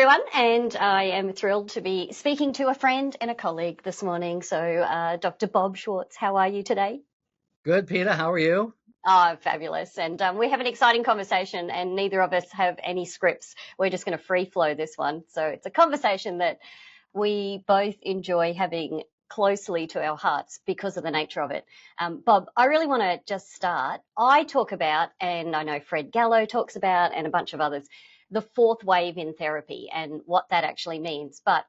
everyone, and I am thrilled to be speaking to a friend and a colleague this morning. So, Dr. Bob Schwarz, how are you today? Good, Peter. How are you? Oh, fabulous. And we have an exciting conversation, and neither of us have any scripts. We're just going to free flow this one. So it's a conversation that we both enjoy having closely to our hearts because of the nature of it. Bob, I really want to just start. I talk about, and I know Fred Gallo talks about, and a bunch of others, the fourth wave in therapy and what that actually means. But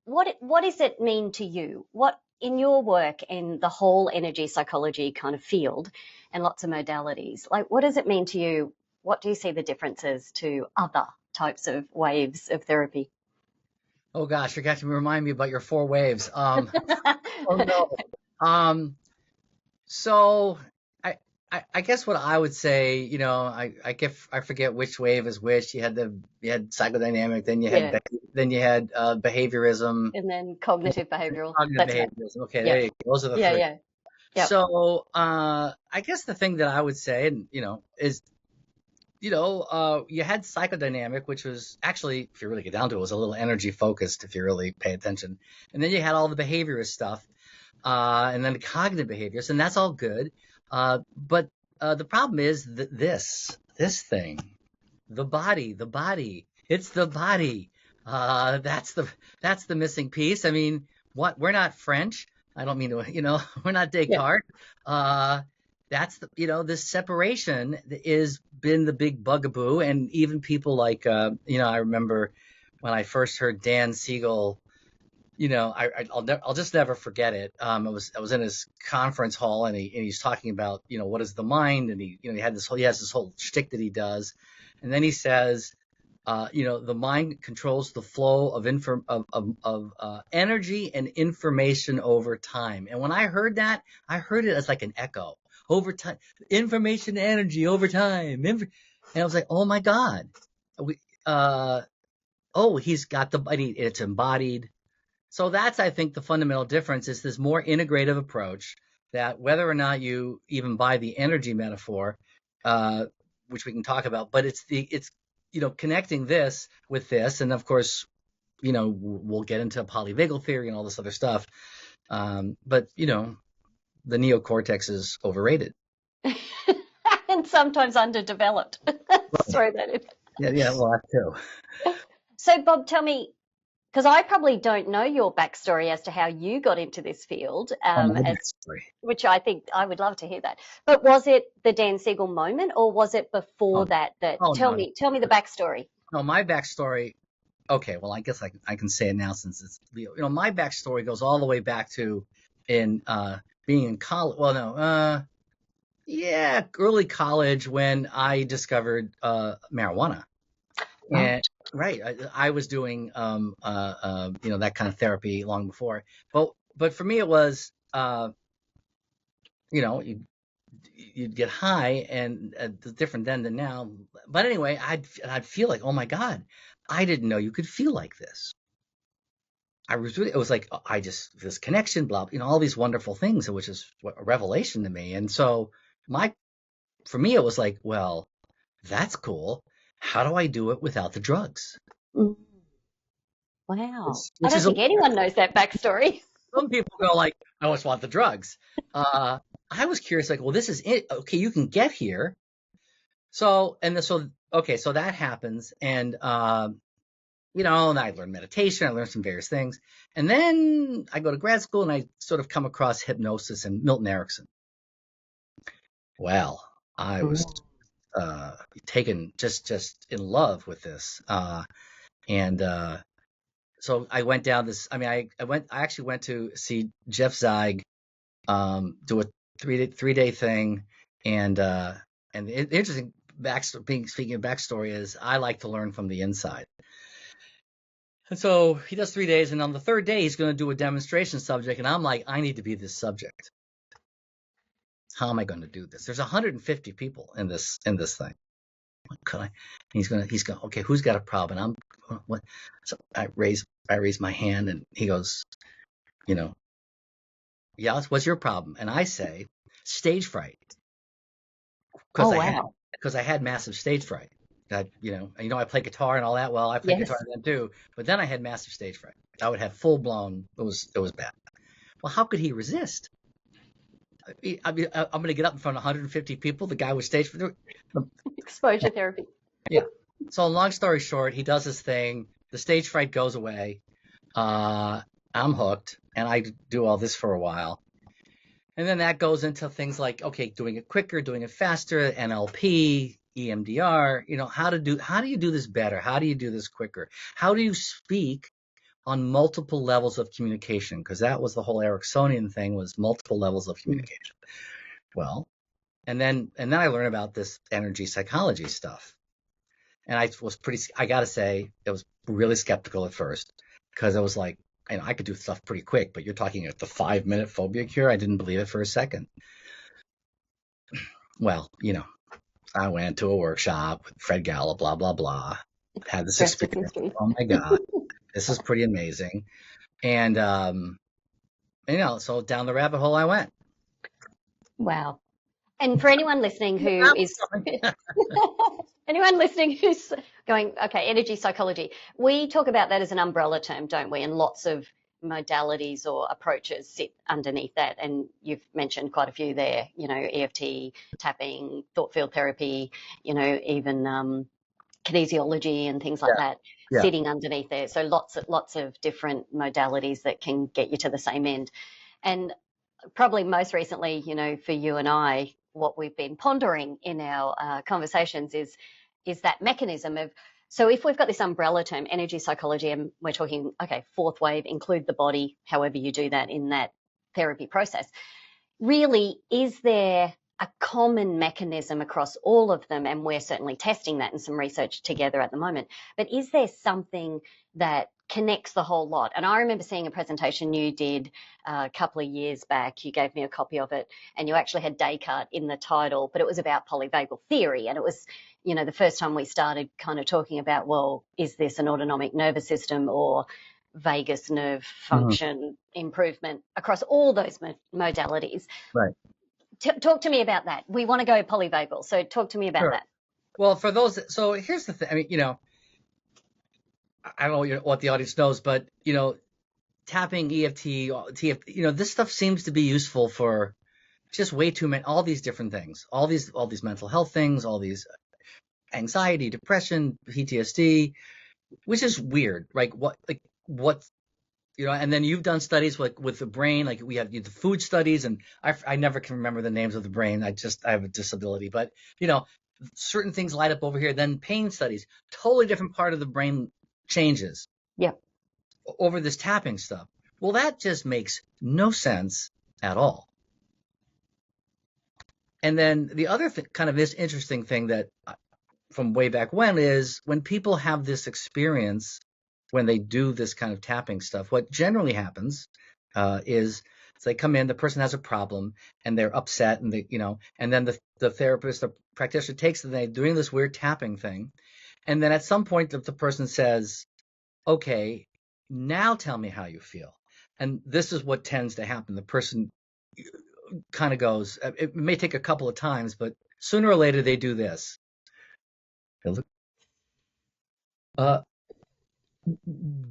what does it mean to you? What in your work in the whole energy psychology kind of field and lots of modalities, like what does it mean to you? What do you see the differences to other types of waves of therapy? Oh gosh, you got to remind me about your four waves. Oh no. Um, so I guess what I would say, I forget which wave is which. You had psychodynamic, then Yeah, you had behaviorism, and then cognitive behavioral. cognitive That's right. behaviorism. Okay, Yeah, there you go. Those are the yeah, three. yeah, yep. So I guess the thing that I would say, and is you had psychodynamic, which was actually, if you really get down to it, was a little energy focused, if you really pay attention. And then you had all the behaviorist stuff, and then the cognitive behaviors, and that's all good. But the problem is that this thing, the body, it's the body. That's the missing piece. I mean, what? We're not French. I don't mean to, we're not Yeah. Descartes. That's this separation is been the big bugaboo, and even people like, I remember when I first heard Dan Siegel, I'll just never forget it. I was in his conference hall, and he's talking about, what is the mind, and he has this whole shtick that he does, and then he says, the mind controls the flow of energy and information over time. And when I heard that, I heard it as like an echo over time, information, energy over time. And I was like, oh my God, he's got it's embodied. So that's, I think, the fundamental difference is this more integrative approach that whether or not you even buy the energy metaphor, which we can talk about, but it's connecting this with this. And of course, we'll get into polyvagal theory and all this other stuff. But the neocortex is overrated. And sometimes underdeveloped. Throw that in. Yeah, well, that too. So, Bob, tell me, because I probably don't know your backstory as to how you got into this field, My backstory. which I think I would love to hear that. But was it the Dan Siegel moment, or was it before Oh, that? oh Tell no, me the backstory. no, my backstory. Okay, well, I guess I can say it now since it's my backstory goes all the way back to in being in college. Well, no, yeah, early college when I discovered marijuana. And right, I was doing that kind of therapy long before. But for me it was you'd get high, and it's different then than now. But anyway, I'd feel like, oh my God, I didn't know you could feel like this. It was like this connection, blah, all these wonderful things, which is a revelation to me. And so for me it was like, well, that's cool. How do I do it without the drugs? Mm. Wow. I Which don't is think anyone knows that backstory. some people go like, I always want the drugs. I was curious, like, well, this is it. Okay, you can get here. So that happens, and and I learned meditation. I learned some various things, and then I go to grad school, and I sort of come across hypnosis and Milton Erickson. Well, I was taken just in love with this, and so I went down this. I mean, I actually went to see Jeff Zeig do a three-day thing, and the interesting speaking of backstory is I like to learn from the inside. And so he does 3 days, and on the third day he's going to do a demonstration subject, and I'm like, I need to be this subject. How am I going to do this? There's 150 people in this thing. What could I? And he's going. Okay, who's got a problem? And I'm what? So I raise my hand, and he goes, yeah, what's your problem? And I say, stage fright. Because I had massive stage fright. I play guitar and all that. Well, I played Yes. guitar then too, but then I had massive stage fright. I would have full blown. It was bad. Well, how could he resist? I'm going to get up in front of 150 people. The guy was stage fright. Exposure therapy. Yeah. So long story short, he does his thing. The stage fright goes away. I'm hooked, and I do all this for a while. And then that goes into things like, okay, doing it quicker, doing it faster, NLP, EMDR, how do you do this better? How do you do this quicker? How do you speak on multiple levels of communication? Because that was the whole Ericksonian thing, was multiple levels of communication. Well, and then I learned about this energy psychology stuff. And I got to say, I was really skeptical at first, because I was like, I could do stuff pretty quick, but you're talking the 5-minute phobia cure. I didn't believe it for a second. Well, I went to a workshop with Fred Gallup, blah, blah, blah. Had this experience. Oh my God, this is pretty amazing. And, so down the rabbit hole I went. Wow. And for anyone listening who's going, okay, energy psychology, we talk about that as an umbrella term, don't we? And lots of modalities or approaches sit underneath that. And you've mentioned quite a few there, EFT, tapping, thought field therapy, even kinesiology and things like that sitting underneath there. So lots of different modalities that can get you to the same end. And probably most recently, for you and I, what we've been pondering in our conversations is that mechanism of, so if we've got this umbrella term, energy psychology, and we're talking, okay, fourth wave, include the body, however you do that in that therapy process, really, is there a common mechanism across all of them? And we're certainly testing that in some research together at the moment. But is there something that connects the whole lot? And I remember seeing a presentation you did a couple of years back. You gave me a copy of it, and you actually had Descartes in the title, but it was about polyvagal theory. And it was, the first time we started kind of talking about, well, is this an autonomic nervous system or vagus nerve function improvement across all those modalities? Right. Talk to me about that. We want to go polyvagal, so talk to me about that. Well, for those, so here's the thing. I mean, I don't know what the audience knows, but tapping, EFT, TFT, this stuff seems to be useful for just way too many, all these different things, all these mental health things, all these anxiety, depression, PTSD, which is weird, right? And then you've done studies with the brain, like we have the food studies, and I never can remember the names of the brain. I have a disability, but certain things light up over here. Then pain studies, totally different part of the brain changes. Yeah. Over this tapping stuff. Well, that just makes no sense at all. And then the other kind of this interesting thing that from way back when is when people have this experience, when they do this kind of tapping stuff, what generally happens is they come in, the person has a problem and they're upset, and and then the therapist, the practitioner takes them, they're doing this weird tapping thing. And then at some point the person says, okay, now tell me how you feel. And this is what tends to happen. The person kind of goes, it may take a couple of times, but sooner or later they do this.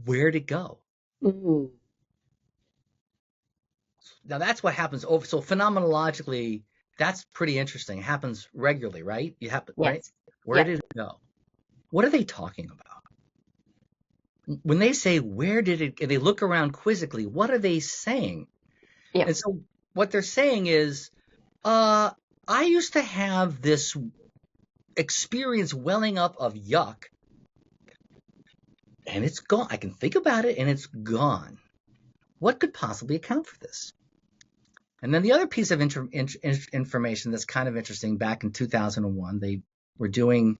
Where'd it go? Mm-hmm. Now that's what happens over. So phenomenologically, that's pretty interesting. It happens regularly, right? Right? Where did it go? What are they talking about? When they say, where did it, and they look around quizzically, what are they saying? Yeah. And so what they're saying is, I used to have this experience welling up of yuck, and it's gone. I can think about it, and it's gone. What could possibly account for this? And then the other piece of information that's kind of interesting, back in 2001, they were doing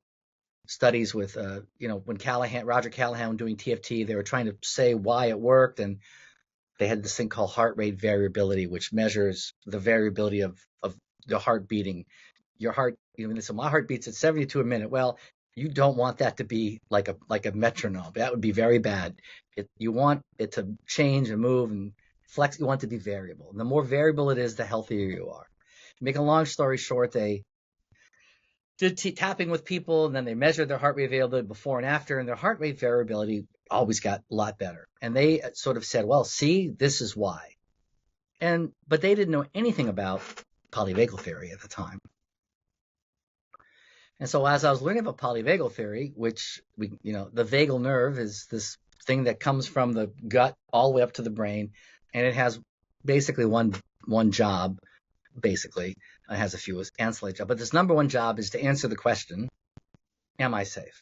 studies with, when Roger Callahan was doing TFT, they were trying to say why it worked, and they had this thing called heart rate variability, which measures the variability of the heart beating. Your heart, so my heart beats at 72 a minute. Well, you don't want that to be like a metronome. That would be very bad. You want it to change and move and flex. You want it to be variable. And the more variable it is, the healthier you are. Make a long story short, they did tapping with people, and then they measured their heart rate variability before and after, and their heart rate variability always got a lot better. And they sort of said, well, see, this is why. But they didn't know anything about polyvagal theory at the time. And so as I was learning about polyvagal theory, which the vagal nerve is this thing that comes from the gut all the way up to the brain, and it has basically one job. Basically, it has a few ancillary jobs, but this number one job is to answer the question, am I safe?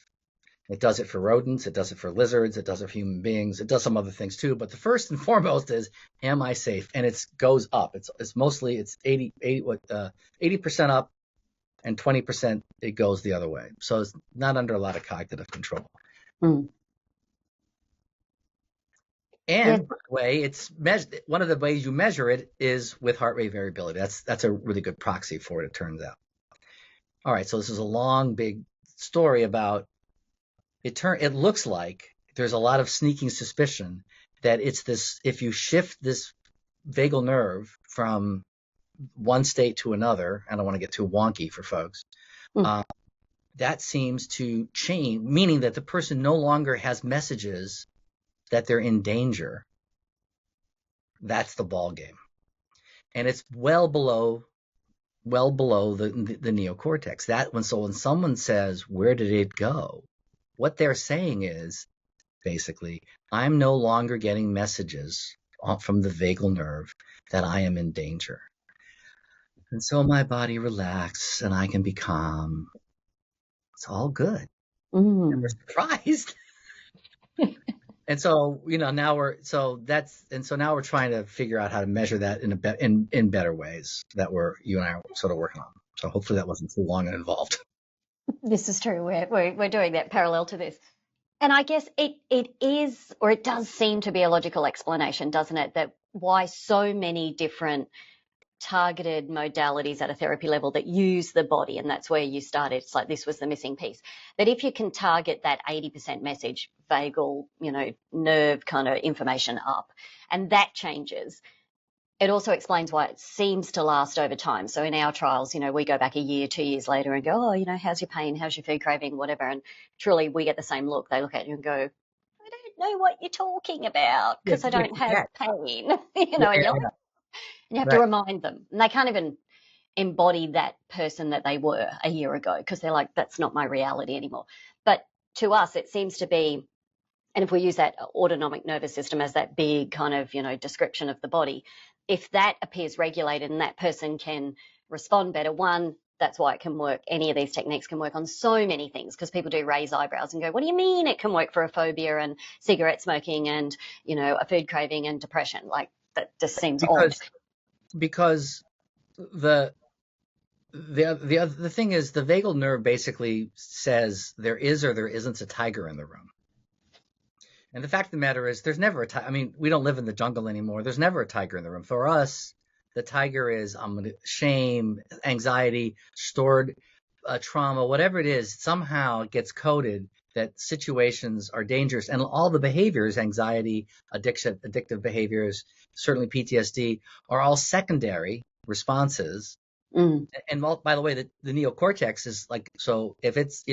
It does it for rodents, it does it for lizards, it does it for human beings, it does some other things too, but the first and foremost is, am I safe? And it goes up. It's mostly 80% up, and 20% it goes the other way. So it's not under a lot of cognitive control. Mm. And by the way, it's one of the ways you measure it is with heart rate variability. That's a really good proxy for it turns out. All right, so this is a long, big story about it. It looks like there's a lot of sneaking suspicion that it's this. If you shift this vagal nerve from one state to another, I don't want to get too wonky for folks. That seems to change, meaning that the person no longer has messages that they're in danger. That's the ball game, and it's well below the neocortex. So when someone says, "Where did it go?" what they're saying is basically, I'm no longer getting messages from the vagal nerve that I am in danger, and so my body relaxes and I can be calm. It's all good. Never surprised. And so, now we're trying to figure out how to measure that in better ways that you and I are sort of working on. So hopefully that wasn't too long and involved. This is true. We're doing that parallel to this. And I guess it is, or it does seem to be a logical explanation, doesn't it, that why so many different targeted modalities at a therapy level that use the body, and that's where you started. It's like this was the missing piece. That if you can target that 80% message, vagal, nerve kind of information up, and that changes, it also explains why it seems to last over time. So in our trials, we go back a year, 2 years later and go, oh, how's your pain? How's your food craving? Whatever. And truly we get the same look. They look at you and go, I don't know what you're talking about because I don't have pain, and you have to remind them. And they can't even embody that person that they were a year ago because they're like, that's not my reality anymore. But to us, it seems to be, and if we use that autonomic nervous system as that big kind of, description of the body, if that appears regulated and that person can respond better, that's why it can work. Any of these techniques can work on so many things because people do raise eyebrows and go, what do you mean it can work for a phobia and cigarette smoking and, a food craving and depression? Like that just seems odd. Because the thing is, the vagal nerve basically says there is or there isn't a tiger in the room. And the fact of the matter is there's never a tiger. I mean, we don't live in the jungle anymore. There's never a tiger in the room. For us, the tiger is shame, anxiety, stored trauma, whatever it is, somehow it gets coded that situations are dangerous. And all the behaviors, anxiety, addiction, addictive behaviors, certainly PTSD, are all secondary responses. And by the way, the neocortex is like, so if it's,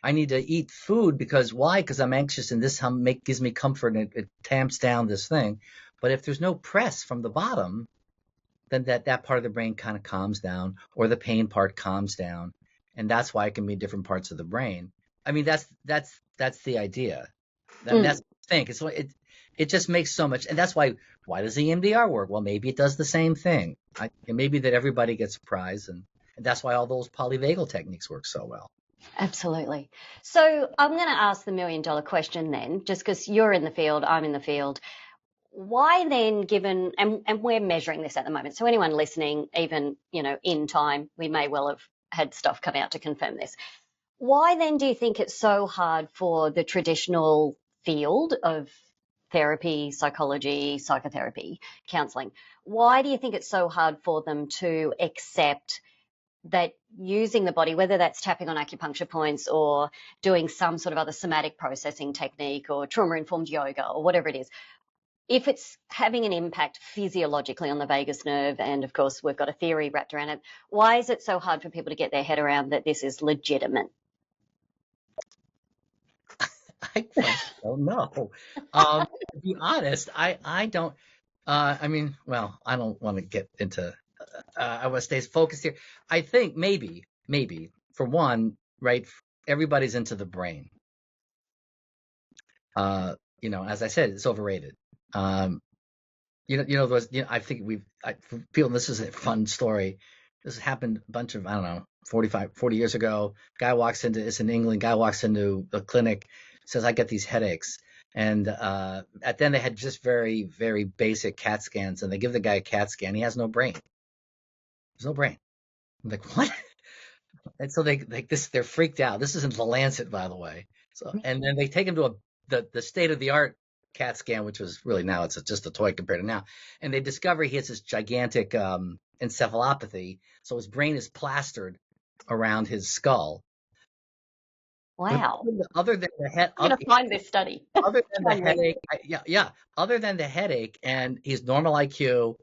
I need to eat food because why? Because I'm anxious and this gives me comfort and it tamps down this thing. But if there's no press from the bottom, then that part of the brain kind of calms down, or the pain part calms down. And that's why it can be different parts of the brain. I mean, that's the idea. That's the thing. It just makes so much, and that's why does EMDR work? Well, maybe it does the same thing. Maybe that everybody gets surprised, and that's why all those polyvagal techniques work so well. Absolutely. So I'm going to ask the $1 million question then, just because you're in the field, I'm in the field. Why then, given, and we're measuring this at the moment, so anyone listening, even, in time, we may well have had stuff come out to confirm this. Why then do you think it's so hard for the traditional field of therapy, psychology, psychotherapy, counseling? Why do you think it's so hard for them to accept that using the body, whether that's tapping on acupuncture points or doing some sort of other somatic processing technique or trauma-informed yoga or whatever it if it's having an impact physiologically on the vagus nerve, and of course we've got a theory wrapped around it, why is it so hard for people to get their head around that this is legitimate? I don't know. To be honest, I don't. I mean, well, I don't want to get into. I want to stay focused here. I think maybe for one, right? Everybody's into the brain. As I said, it's overrated. I think I feel this is a fun story. This happened a bunch of, I don't know, 40 years ago. It's in England, guy walks into a clinic, says, I get these headaches. And at then they had just very, very basic CAT scans, and they give the guy a CAT scan. He has no brain. There's no brain. I'm like, what? And so they're freaked out. This isn't the Lancet, by the way. So, and then they take him to the state of the art CAT scan, which was really, now it's just a toy compared to now. And they discover he has this gigantic encephalopathy. So his brain is plastered around his skull. Wow. Other than the head, I'm going to find this study. Other than the headache, other than the headache, and he's normal IQ.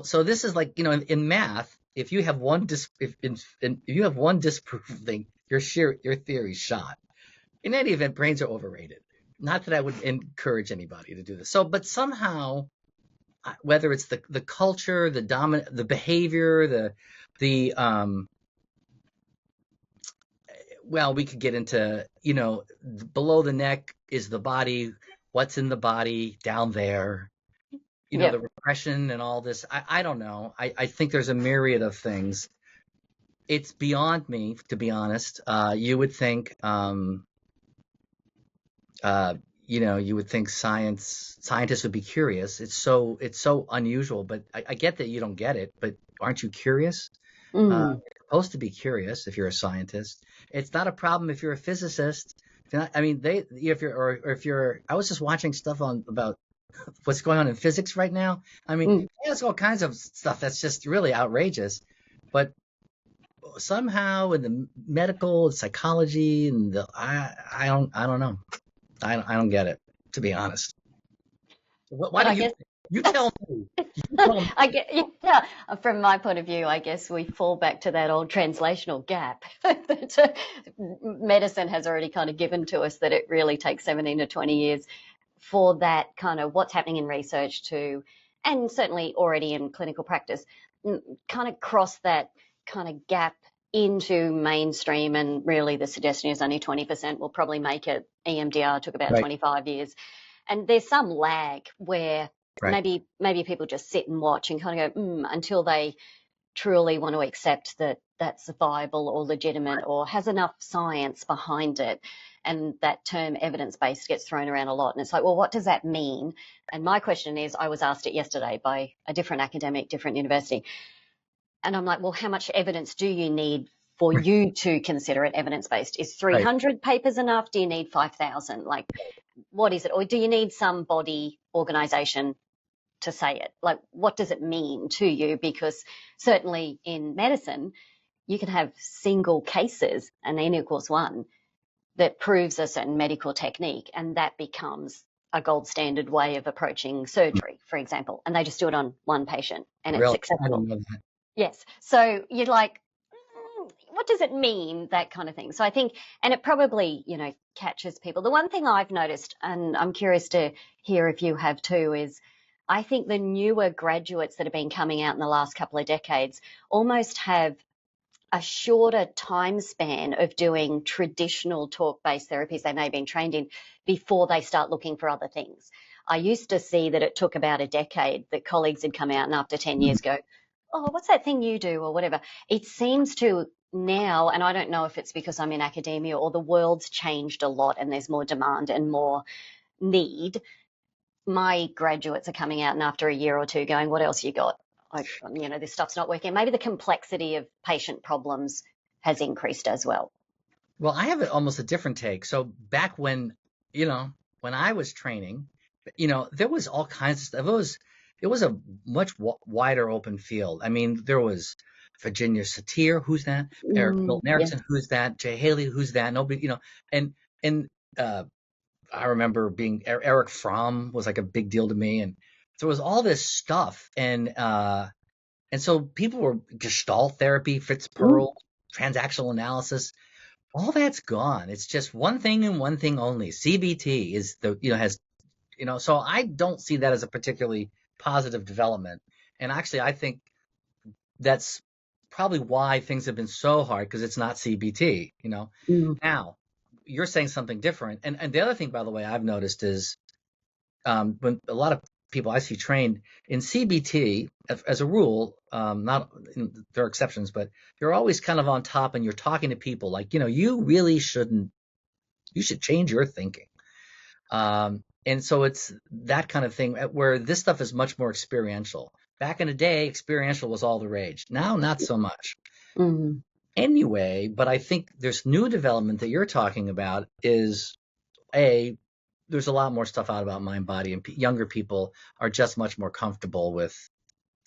So this is like, in math, if you have one you have one disproving, your theory's shot. In any event, brains are overrated. Not that I would encourage anybody to do this. So, but somehow, whether it's the culture, the behavior, well, we could get into, below the neck is the body, what's in the body down there, the repression and all this. I don't know. I think there's a myriad of things. It's beyond me, to be honest. You would think, you would think scientists would be curious. It's so unusual, but I get that you don't get it, but aren't you curious? You're supposed to be curious if you're a scientist. It's not a problem if you're a physicist. I was just watching stuff about what's going on in physics right now. I mean, there's all kinds of stuff that's just really outrageous, but somehow in the medical psychology and I don't know. I don't get it, to be honest. Why do you? You tell me. From my point of view, I guess we fall back to that old translational gap that medicine has already kind of given to us, that it really takes 17 to 20 years for that kind of what's happening in research to, and certainly already in clinical practice, kind of cross that kind of gap into mainstream. And really the suggestion is only 20% will probably make it. EMDR took about 25 years. And there's some lag where maybe people just sit and watch and kind of go, until they truly want to accept that that's viable or legitimate or has enough science behind it. And that term evidence-based gets thrown around a lot. And it's like, well, what does that mean? And my question is, I was asked it yesterday by a different academic, different university. And I'm like, well, how much evidence do you need for you to consider it evidence-based? Is 300 papers enough? Do you need 5,000? Like, what is it? Or do you need some body organization to say it? Like, what does it mean to you? Because certainly in medicine, you can have single cases, an N equals 1, that proves a certain medical technique, and that becomes a gold standard way of approaching surgery, for example. And they just do it on one patient, and it's successful. I don't know that. Yes. So you're like, what does it mean? That kind of thing. So I think, and it probably, catches people. The one thing I've noticed, and I'm curious to hear if you have too, is I think the newer graduates that have been coming out in the last couple of decades almost have a shorter time span of doing traditional talk-based therapies they may have been trained in before they start looking for other things. I used to see that it took about a decade that colleagues had come out and after 10 years go, oh, what's that thing you do or whatever. It seems to now, and I don't know if it's because I'm in academia or the world's changed a lot and there's more demand and more need. My graduates are coming out and after a year or two going, what else you got? This stuff's not working. Maybe the complexity of patient problems has increased as well. Well, I have almost a different take. So back when I was training, there was all kinds of stuff. It was a much wider open field. I mean, there was Virginia Satir, who's that? Eric Milton Erickson, who's that? Jay Haley, who's that? Nobody, I remember being Eric Fromm was like a big deal to me, and there was all this stuff, and so people were Gestalt therapy, Fritz Mm, Perls, transactional analysis, all that's gone. It's just one thing and one thing only. CBT is has so I don't see that as a particularly positive development. And actually, I think that's probably why things have been so hard because it's not CBT. mm, Now you're saying something different, and the other thing, by the way, I've noticed is when a lot of people I see trained in CBT, as a rule, not there are exceptions, but you're always kind of on top and you're talking to people like, you really shouldn't, you should change your thinking. And so it's that kind of thing where this stuff is much more experiential. Back in the day, experiential was all the rage. Now, not so much. mm. Anyway, but I think there's new development that you're talking about is there's a lot more stuff out about mind body, and younger people are just much more comfortable with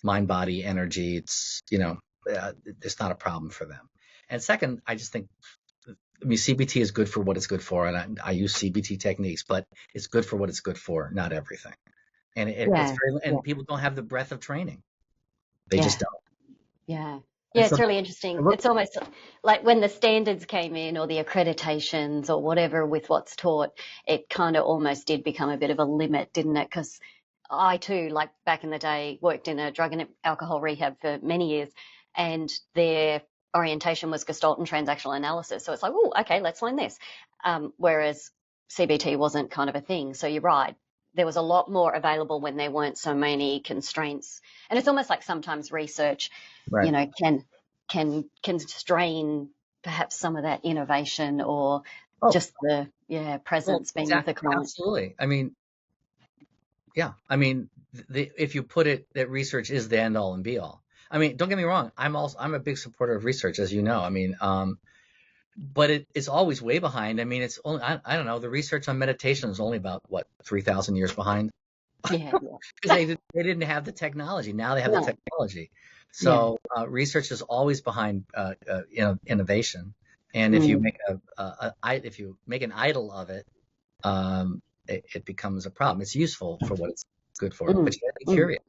mind body energy. It's not a problem for them. And second, I just think, CBT is good for what it's good for, and I use CBT techniques, but it's good for what it's good for, not everything. And it's Yeah, very, yeah, and people don't have the breadth of training. They just yeah. don't. Yeah. And Yeah, so, it's really interesting. look, It's almost like when the standards came in or the accreditations or whatever with what's taught, it kind of almost did become a bit of a limit, didn't it? Because I too, like back in the day, worked in a drug and alcohol rehab for many years, and their orientation was Gestalt and transactional analysis. So it's like, oh, okay, let's learn this. Whereas CBT wasn't kind of a thing. So you're right. There was a lot more available when there weren't so many constraints. And it's almost like sometimes research, right. can constrain perhaps some of that innovation or Oh, just the well, presence being with exactly. the client. Absolutely. I mean, yeah. I mean, if you put it that research is the end all and be all. I mean, don't get me wrong. I'm a big supporter of research, as you know. I mean, but it's always way behind. I mean, it's only, I don't know, the research on meditation is only about what, 3,000 years behind, Yeah, because yeah. they didn't have the technology. Now they have the No, technology. yeah. So research is always behind innovation. And if you Mm, make if you make an idol of it, it becomes a problem. It's useful for what it's good for, but mm, you got to be mm. curious.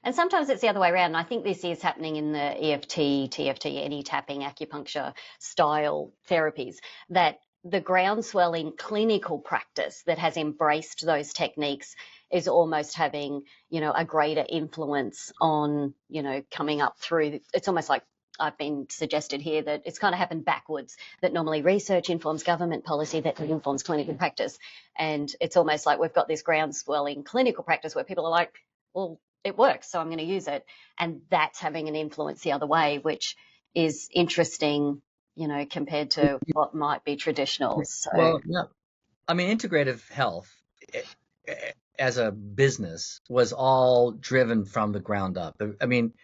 And sometimes it's the other way around. And I think this is happening in the EFT, TFT, any tapping, acupuncture style therapies, that the groundswell in clinical practice that has embraced those techniques is almost having, a greater influence on, coming up through. It's almost like I've been suggested here that it's kind of happened backwards, that normally research informs government policy that informs clinical practice. And it's almost like we've got this groundswell in clinical practice where people are like, well, it works, so I'm going to use it. And that's having an influence the other way, which is interesting, compared to what might be traditional. So, Well, yeah. I mean, integrative health as a business was all driven from the ground up. I mean,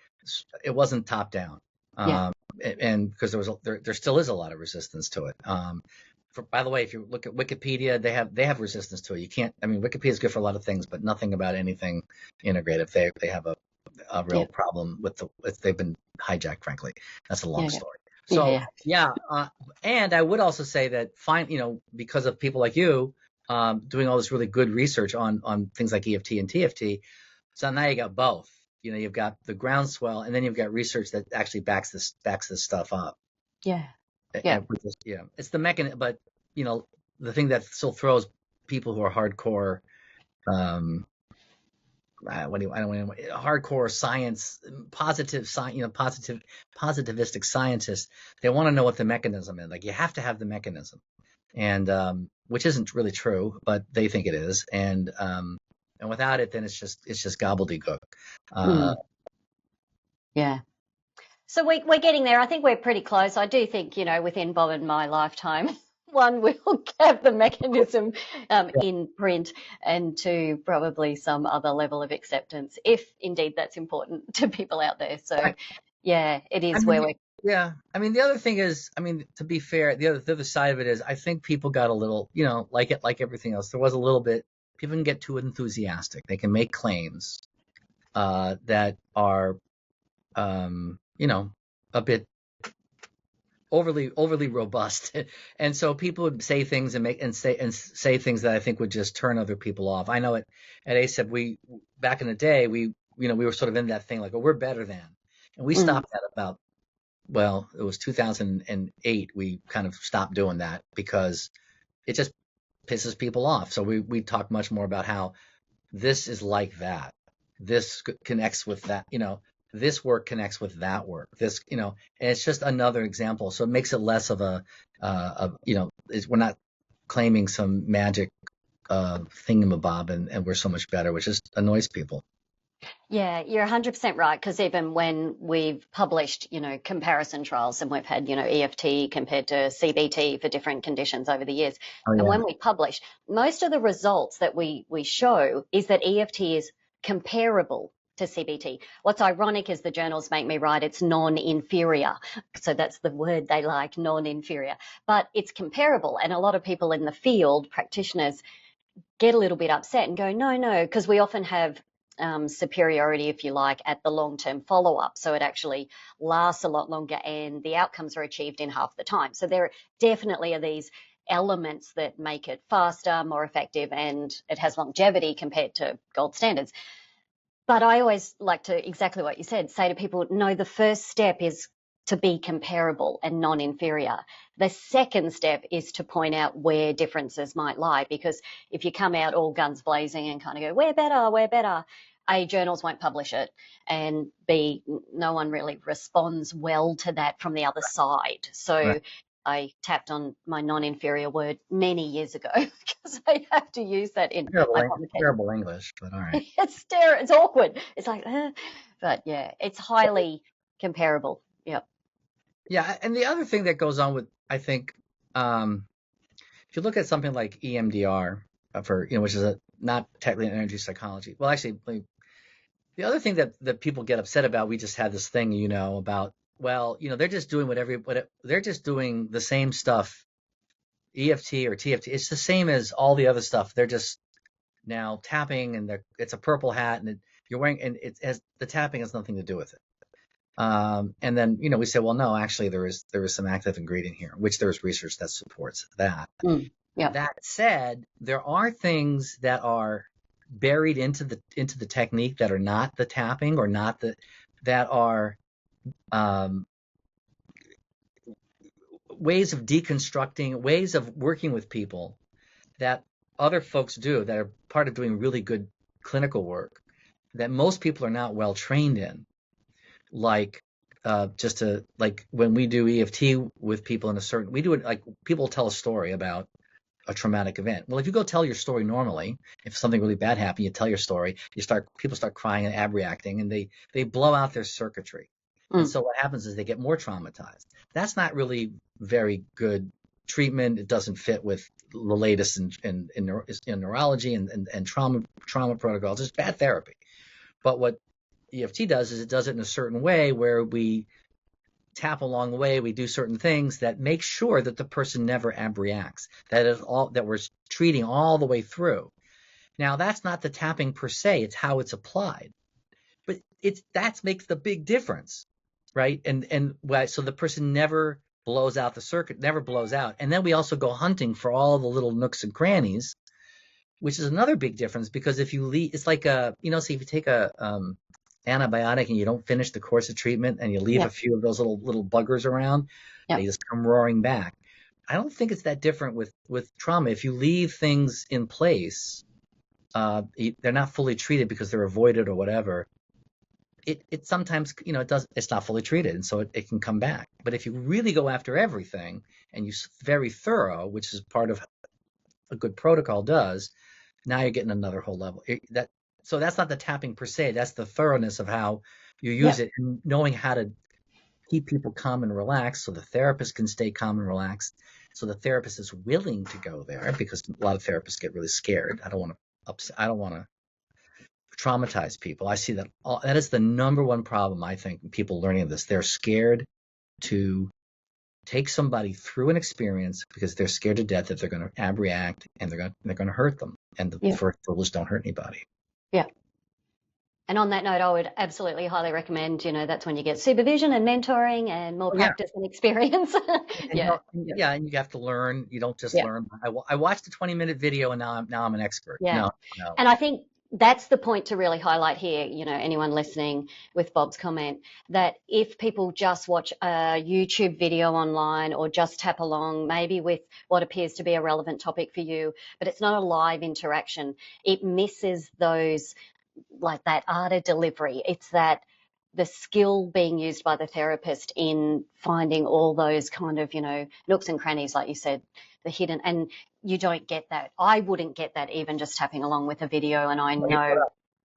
it wasn't top down, yeah, and because there still is a lot of resistance to it. By the way, if you look at Wikipedia, they have resistance to it. You can't. I mean, Wikipedia is good for a lot of things, but nothing about anything integrative. They have a real yeah, problem with they've been hijacked. Frankly, that's a long yeah, story. yeah, So yeah, yeah, and I would also say that because of people like you doing all this really good research on things like EFT and TFT, so now you got both. You've got the groundswell, and then you've got research that actually backs this stuff up. yeah, yeah, And it's the mechanism, but the thing that still throws people who are hardcore, what do you, I don't know, hardcore science, positive science, positivistic scientists. They want to know what the mechanism is. Like you have to have the mechanism, and which isn't really true, but they think it is, and without it, then it's just gobbledygook. Uh, mm, yeah. So we're getting there. I think we're pretty close. I do think, within Bob and my lifetime, one, will have the mechanism in print, and two, probably some other level of acceptance, if indeed that's important to people out there. So, yeah, it I is where mean, we're. yeah. I mean, the other thing is, I mean, to be fair, the other side of it is, I think people got a little, like everything else, there was a little bit. People can get too enthusiastic. They can make claims that are, a bit overly robust, and so people would say things and say things that I think would just turn other people off. I know at ACEP, we back in the day, we were sort of in that thing like, oh, we're better than, and we Mm. stopped that about, well, it was 2008. We kind of stopped doing that because it just pisses people off. So we talk much more about how this is like that. This connects with that, this work connects with that work. This, and it's just another example. So it makes it less of we're not claiming some magic thingamabob and we're so much better, which just annoys people. Yeah, you're 100% right. Because even when we've published, comparison trials, and we've had, EFT compared to CBT for different conditions over the years, Oh and yeah, when we publish, most of the results that we show is that EFT is comparable to CBT. What's ironic is the journals make me write it's non-inferior. So that's the word they like, non-inferior. But it's comparable. And a lot of people in the field, practitioners, get a little bit upset and go, no, because we often have superiority, if you like, at the long-term follow-up. So it actually lasts a lot longer and the outcomes are achieved in half the time. So there definitely are these elements that make it faster, more effective, and it has longevity compared to gold standards. But I always like to, exactly what you said, say to people, no, the first step is to be comparable and non-inferior. The second step is to point out where differences might lie, because if you come out all guns blazing and kind of go, we're better, A, journals won't publish it, and B, no one really responds well to that from the other side. So right. I tapped on my non-inferior word many years ago because I have to use that in my publication. Terrible English, but all right. It's awkward. It's like, but yeah, it's highly comparable. Yeah. Yeah, and the other thing that goes on with, I think, if you look at something like EMDR, which is not technically an energy psychology. Well, actually, the other thing that people get upset about, we just had this thing, about, well, they're just doing they're just doing the same stuff, EFT or TFT. It's the same as all the other stuff. They're just now tapping, and it's a purple hat, and you're wearing, and the tapping has nothing to do with it. And then, we say, well, no, actually there is some active ingredient here, which there's research that supports that. Yeah. That said, there are things that are buried into the technique that are not the tapping, or not that are ways of deconstructing, ways of working with people that other folks do, that are part of doing really good clinical work that most people are not well trained in. Like when we do EFT with people we do it like people tell a story about a traumatic event. Well, if you go tell your story normally, if something really bad happened, you tell your story, people start crying and abreacting, and they blow out their circuitry. And so what happens is they get more traumatized. That's not really very good treatment. It doesn't fit with the latest in neurology and trauma protocols. It's bad therapy. But what EFT does is it does it in a certain way where we tap along the way, we do certain things that make sure that the person never abreacts, that we're treating all the way through. Now, that's not the tapping per se, it's how it's applied. But that makes the big difference, right? And so the person never blows out the circuit, never blows out. And then we also go hunting for all the little nooks and crannies, which is another big difference, because if you leave, it's like so if you take a antibiotic and you don't finish the course of treatment and you leave a few of those little buggers around, they just come roaring back. I don't think it's that different with trauma. If you leave things in place, they're not fully treated because they're avoided or whatever. It sometimes, it's not fully treated, and so it can come back. But if you really go after everything and you're very thorough, which is part of a good protocol does, now you're getting another whole level. So that's not the tapping per se. That's the thoroughness of how you use it, and knowing how to keep people calm and relaxed so the therapist can stay calm and relaxed. So the therapist is willing to go there, because a lot of therapists get really scared. I don't want to traumatize people. I see that is the number one problem, I think, people learning this. They're scared to take somebody through an experience because they're scared to death that they're going to abreact and they're going to hurt them. And the first rule is don't hurt anybody. Yeah. And on that note, I would absolutely highly recommend, that's when you get supervision and mentoring and more Oh, yeah. practice and experience. And Yeah. yeah, and you have to learn. You don't just Yeah. learn. I watched a 20-minute video and now I'm an expert. Yeah. No, no. And I think that's the point to really highlight here, anyone listening with Bob's comment, that if people just watch a YouTube video online or just tap along, maybe with what appears to be a relevant topic for you, but it's not a live interaction, it misses those, like that art of delivery. It's that the skill being used by the therapist in finding all those kind of, nooks and crannies, like you said, the hidden, and you don't get that. I wouldn't get that even just tapping along with a video, and I know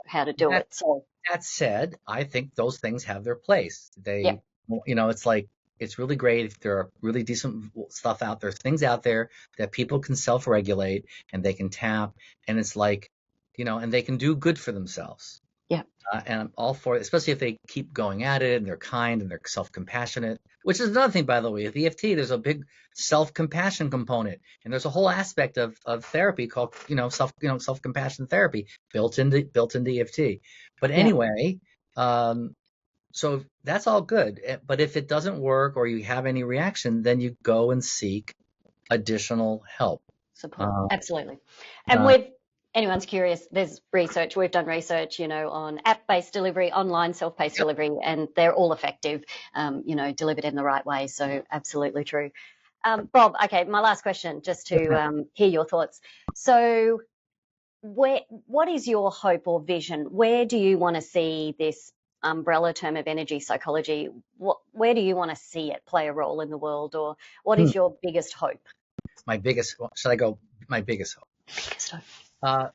how to do That, it. So, that said, I think those things have their place. yeah, It's like, it's really great if there are really decent stuff out there, things out there that people can self-regulate and they can tap, and it's like, and they can do good for themselves. yeah, And I'm all for it, especially if they keep going at it and they're kind and they're self-compassionate, which is another thing, by the way. With EFT, there's a big self-compassion component, and there's a whole aspect of therapy called, self-compassion therapy built into EFT. But yeah. anyway, so that's all good. But if it doesn't work or you have any reaction, then you go and seek additional help. Support. Absolutely. And anyone's curious, there's research, we've done research, on app-based delivery, online self-paced Yep. delivery, and they're all effective, delivered in the right way. So absolutely true. Bob, okay, my last question, just to hear your thoughts. So what is your hope or vision? Where do you want to see this umbrella term of energy psychology? Where do you want to see it play a role in the world, or what is your biggest hope? Should I go? My biggest hope. Biggest hope. My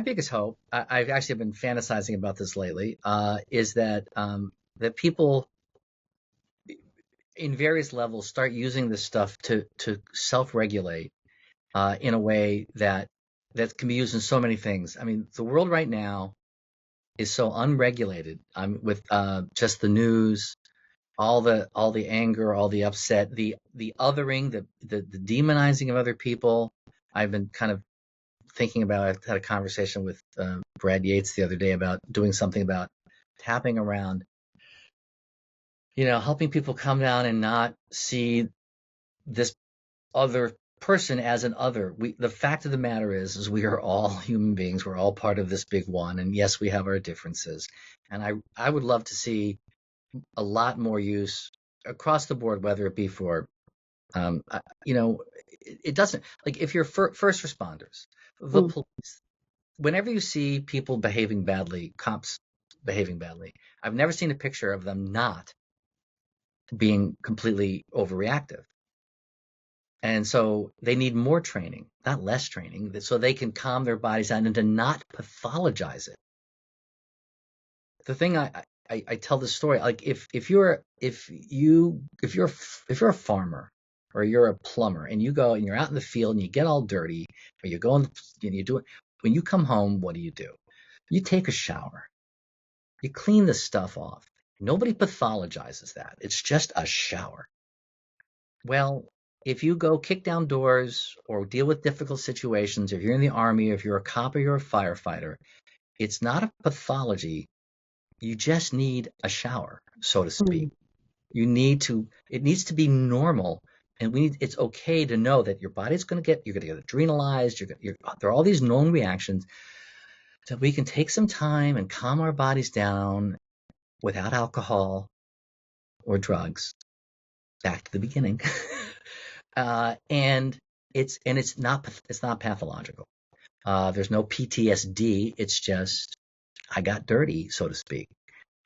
biggest hope, I've actually been fantasizing about this lately, is that that people in various levels start using this stuff to self-regulate in a way that can be used in so many things. I mean, the world right now is so unregulated. With just the news, all the anger, all the upset, the othering, the demonizing of other people. I've been kind of thinking about, I had a conversation with Brad Yates the other day about doing something about tapping around, helping people come down and not see this other person as an other. The fact of the matter is we are all human beings. We're all part of this big one. And yes, we have our differences. And I would love to see a lot more use across the board, whether it be for, it doesn't, like if you're first responders, the police, whenever you see people behaving badly, cops behaving badly, I've never seen a picture of them not being completely overreactive. And so they need more training, not less training, so they can calm their bodies down and to not pathologize it. The thing I tell this story, like if you're a farmer or you're a plumber and you go and you're out in the field and you get all dirty, or you go and you do it, when you come home, what do? You take a shower. You clean the stuff off. Nobody pathologizes that. It's just a shower. Well, if you go kick down doors or deal with difficult situations, if you're in the Army, if you're a cop or you're a firefighter, it's not a pathology. You just need a shower, so to speak. It needs to be normal. And it's okay to know that your body's you're going to get adrenalized. There are all these known reactions, that we can take some time and calm our bodies down without alcohol or drugs. Back to the beginning. And it's not pathological. There's no PTSD. It's just, I got dirty, so to speak.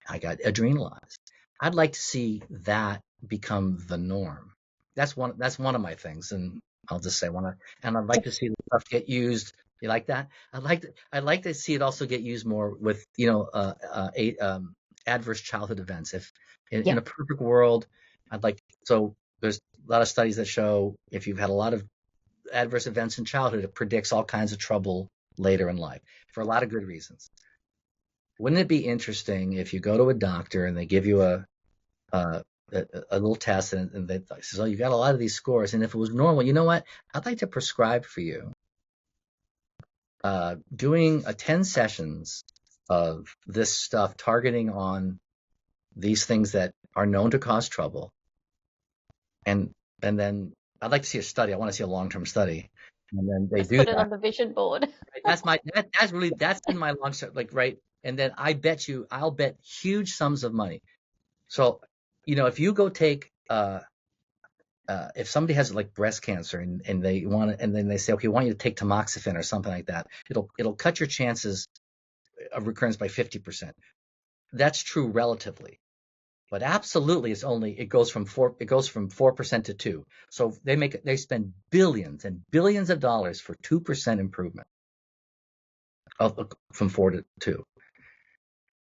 I got adrenalized. I'd like to see that become the norm. That's one of my things, and I'll just say and I'd like to see the stuff get used. You like that? I'd like to see it also get used more with adverse childhood events. If in a perfect world, so there's a lot of studies that show if you've had a lot of adverse events in childhood, it predicts all kinds of trouble later in life for a lot of good reasons. Wouldn't it be interesting if you go to a doctor and they give you a little test and they say, "Oh, you got a lot of these scores," and if it was normal, you know what? I'd like to prescribe for you doing 10 sessions of this stuff targeting on these things that are known to cause trouble. And then I'd like to see a study. I want to see a long-term study. And then they Just do put it that. on the vision board. That's in my long term, like, right. And then I'll bet huge sums of money. So, if you go take, if somebody has like breast cancer and they want to, and then they say, okay, we want you to take tamoxifen or something like that, it'll cut your chances of recurrence by 50%. That's true relatively, but absolutely it goes from 4% to 2%. So they spend billions and billions of dollars for 2% improvement from 4 to 2.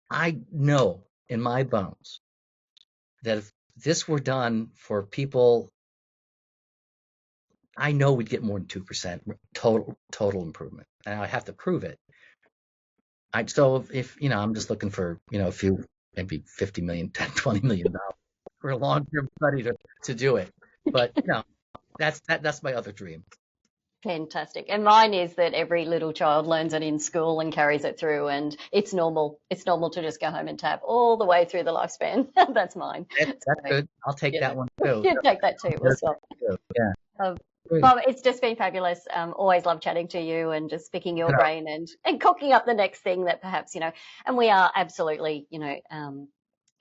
I know in my bones that if this were done for people, I know we'd get more than 2% total improvement, and I have to prove it. So if I'm just looking for a few, maybe 50 million, 10, $20 million for a long-term study to do it, but that's my other dream. Fantastic. And mine is that every little child learns it in school and carries it through, and it's normal. It's normal to just go home and tap all the way through the lifespan. That's mine. That's good. I'll take that one too. You take that too. We'll swap. Yeah. Bob, it's just been fabulous. Always love chatting to you and just picking your brain and cooking up the next thing that perhaps, and we are absolutely,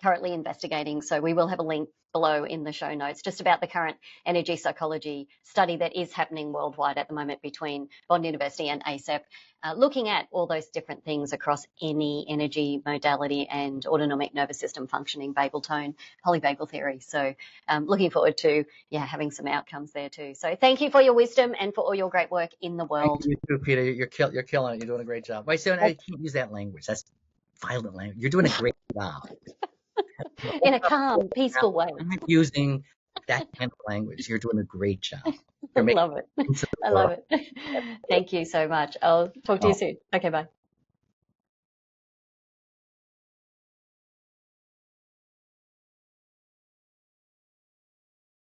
currently investigating. So we will have a link below in the show notes just about the current energy psychology study that is happening worldwide at the moment between Bond University and ACEP, looking at all those different things across any energy modality and autonomic nervous system functioning, vagal tone, polyvagal theory. So looking forward to having some outcomes there too. So thank you for your wisdom and for all your great work in the world. Thank you too, Peter. You're killing it. You're doing a great job. Wait, so I can't use that language. That's violent language. You're doing a great job. In a calm, peaceful way. I'm not using that kind of language. You're doing a great job. I love it. I love it. Thank you so much. I'll talk to you soon. Okay, bye.